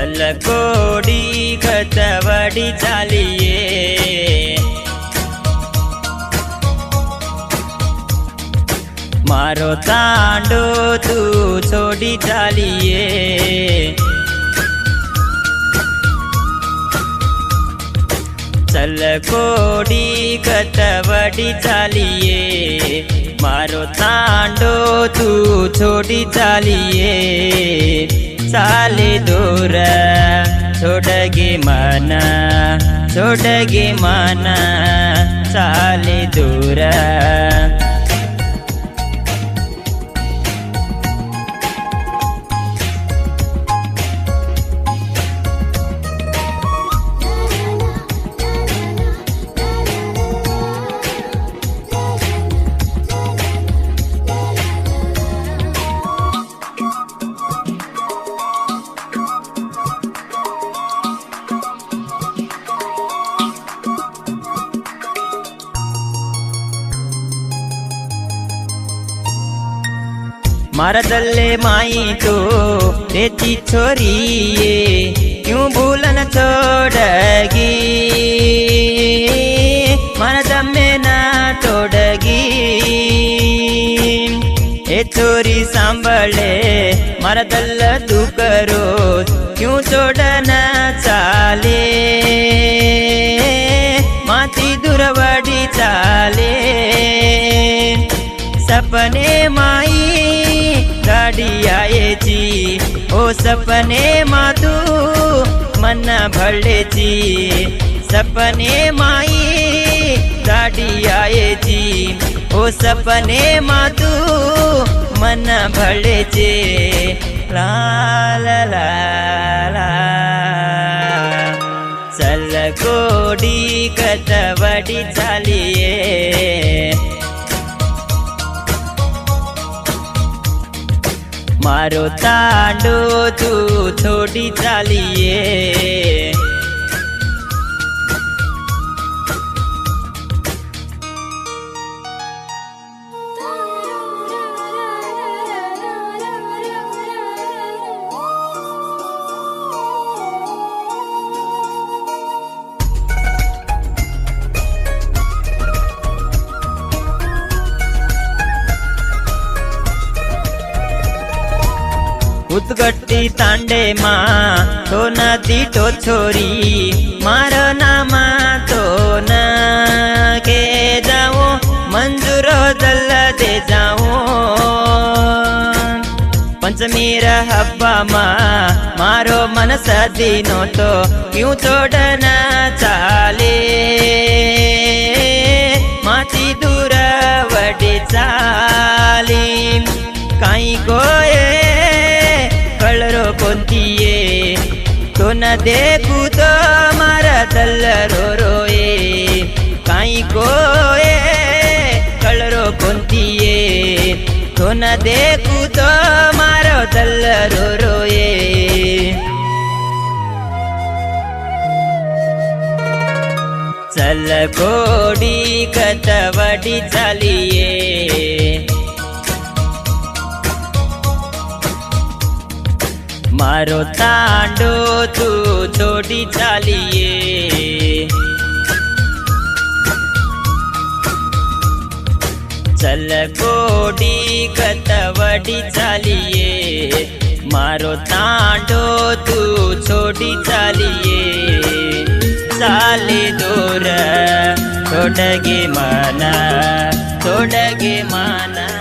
चल कोडी खतवडी चालिए मारो तांडो तू छोड़ी चालिए चल कोडी खतवडी चालिए मारो तांडो तू छोड़ी चालिए चाले दूर छोड़गे माना चाले दूर मारा दल्ले माई तो रेती छोरी ये क्यों भूलन छोड़गी मारा दमे ना तोड़गी ए छोरी सांभले मारा दल्ल तू करो क्यों छोड़ना चाले माती दुरवड़ी चाले सपने माई गाड़ी आए जी ओ सपने मातू मन भले जी सपने माई गाड़ी आए जी ओ सपने मातू मन भले जी ला ला ला ला चल कोडी खतवडी चालिए मारो तांडो तू छोड़ी चालिए उतगट्टी तांडे मां तो नदी तो छोरी मारो नामा तो न के जाओ मंजूर दल दे जाओ पंचमीर हब्बा मारो मन सदीनो तो क्यों छोड़ना चाले माती दूर वडी चाली काई कोए कलरो कोंतिये तो न देखू तो मारा दल रो रोए काई कोए कलरो कोंतिये तो न देखू तो मारो दल रो रोए चल कोडी खतवडी चालिए मारो तांडो तू छोड़ी चालिए चल कोडी खतवडी चालिए मारो तांडो तू छोड़ी चालिए चाले दूर छोड़गे माना